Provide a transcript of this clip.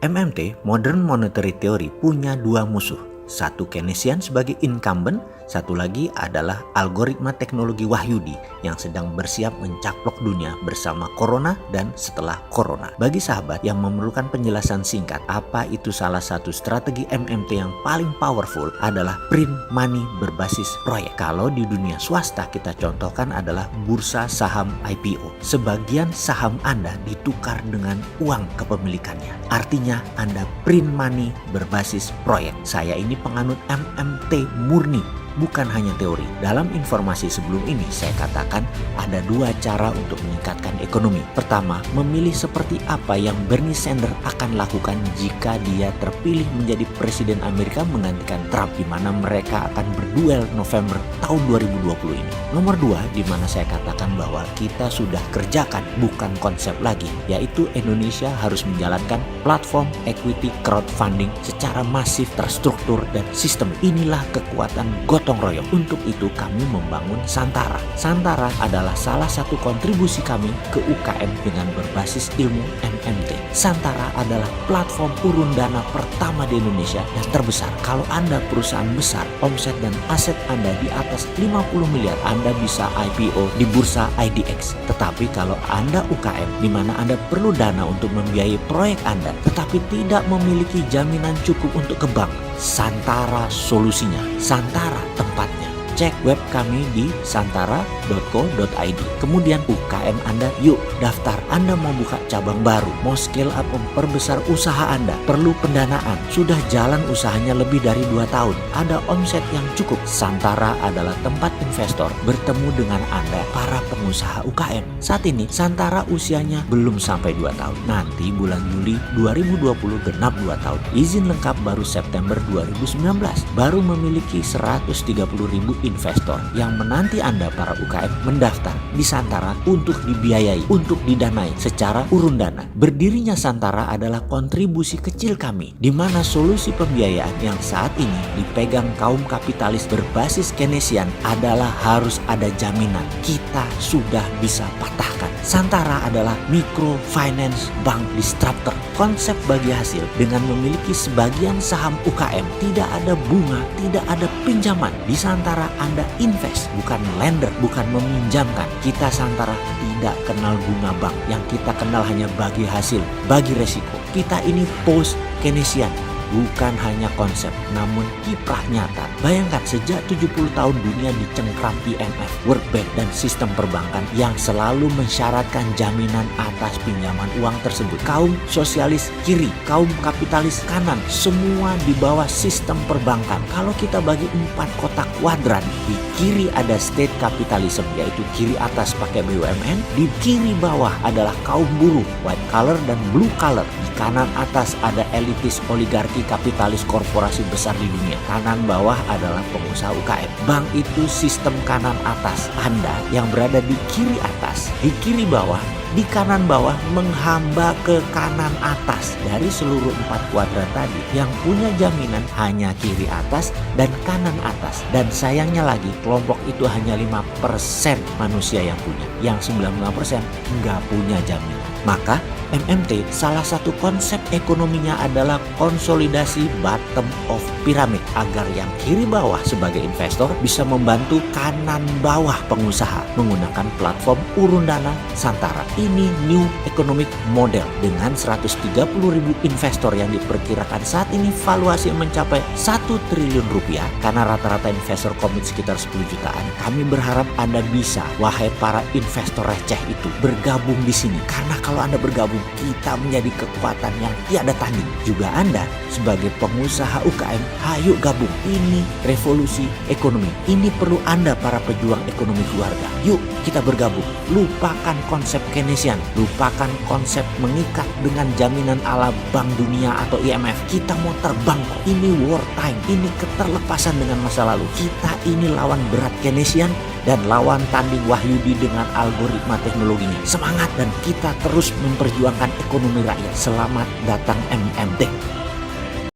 MMT, Modern Monetary Theory, punya dua musuh. Satu Keynesian sebagai incumbent, satu lagi adalah algoritma teknologi Wahyudi yang sedang bersiap mencaplok dunia bersama Corona dan setelah Corona. Bagi sahabat yang memerlukan penjelasan singkat, apa itu salah satu strategi MMT yang paling powerful adalah print money berbasis proyek. Kalau di dunia swasta kita contohkan adalah bursa saham IPO. Sebagian saham Anda ditukar dengan uang kepemilikannya. Artinya Anda print money berbasis proyek. Saya ini penganut MMT murni, bukan hanya teori. Dalam informasi sebelum ini saya katakan ada dua cara untuk meningkatkan ekonomi. Pertama, memilih seperti apa yang Bernie Sanders akan lakukan jika dia terpilih menjadi presiden Amerika menggantikan Trump, di mana mereka akan berduel November tahun 2020 ini. Nomor dua, di mana saya katakan bahwa kita sudah kerjakan, bukan konsep lagi, yaitu Indonesia harus menjalankan platform equity crowdfunding secara masif, terstruktur, dan sistem. Inilah kekuatan gotong royong. Untuk itu kami membangun Santara. Santara adalah salah satu kontribusi kami ke UKM dengan berbasis ilmu MMT. Santara adalah platform urun dana pertama di Indonesia dan terbesar. Kalau Anda perusahaan besar, omset dan aset Anda di atas 50 miliar, Anda bisa IPO di bursa IDX. Tetapi kalau Anda UKM, di mana Anda perlu dana untuk membiayai proyek Anda, tetapi tidak memiliki jaminan cukup untuk ke bank, Santara solusinya. Santara tempatnya. Cek web kami di santara.co.id. Kemudian UKM Anda, yuk daftar. Anda mau buka cabang baru, mau scale up, memperbesar usaha Anda, perlu pendanaan, sudah jalan usahanya lebih dari 2 tahun, ada omset yang cukup. Santara adalah tempat investor bertemu dengan Anda, para pengusaha UKM. Saat ini Santara usianya belum sampai 2 tahun. Nanti bulan Juli 2020 genap 2 tahun. Izin lengkap baru September 2019. Baru memiliki 130.000 investor yang menanti Anda para UKM mendaftar di Santara untuk dibiayai, untuk didanai secara urun dana. Berdirinya Santara adalah kontribusi kecil kami, di mana solusi pembiayaan yang saat ini dipegang kaum kapitalis berbasis Keynesian adalah harus ada jaminan. Kita sudah bisa patahkan. Santara adalah microfinance bank disruptor. Konsep bagi hasil dengan memiliki sebagian saham UKM, tidak ada bunga, tidak ada pinjaman. Di Santara Anda invest, bukan lender, bukan meminjamkan. Kita Santara tidak kenal bunga bank. Yang kita kenal hanya bagi hasil, bagi resiko. Kita ini post Keynesian. Bukan hanya konsep, namun kiprah nyata. Bayangkan sejak 70 tahun dunia dicengkram IMF, World Bank, dan sistem perbankan yang selalu mensyaratkan jaminan atas pinjaman uang tersebut. Kaum sosialis kiri, kaum kapitalis kanan, semua di bawah sistem perbankan. Kalau kita bagi 4 kotak kuadran, di kiri ada state capitalism, yaitu kiri atas pakai BUMN, di kiri bawah adalah kaum buruh, white collar dan blue collar. Di kanan atas ada elitis oligarki kapitalis korporasi besar di dunia. Kanan bawah adalah pengusaha UKM. Bank itu sistem kanan atas. Anda yang berada di kiri atas, di kiri bawah, di kanan bawah menghamba ke kanan atas. Dari seluruh 4 kuadran tadi, yang punya jaminan hanya kiri atas dan kanan atas. Dan sayangnya lagi, kelompok itu hanya 5% manusia yang punya. Yang 95% nggak punya jaminan. Maka MMT salah satu konsep ekonominya adalah konsolidasi bottom of pyramid, agar yang kiri bawah sebagai investor bisa membantu kanan bawah pengusaha menggunakan platform urun dana Santara. Ini new economic model dengan 130.000 investor yang diperkirakan saat ini valuasi mencapai 1 triliun rupiah karena rata-rata investor komit sekitar 10 jutaan. Kami berharap Anda bisa, wahai para investor receh itu, bergabung di sini, karena kalau Anda bergabung, kita menjadi kekuatan yang tiada tanding. Juga Anda sebagai pengusaha UKM, ayo gabung. Ini revolusi ekonomi. Ini perlu Anda para pejuang ekonomi keluarga. Yuk kita bergabung. Lupakan konsep Keynesian, lupakan konsep mengikat dengan jaminan ala Bank Dunia atau IMF. Kita mau terbang kok. Ini war time. Ini keterlepasan dengan masa lalu. Kita ini lawan berat Keynesian dan lawan tanding Wahyudi dengan algoritma teknologinya. Semangat, dan kita terus memperjuangkan ekonomi rakyat. Selamat datang MMT.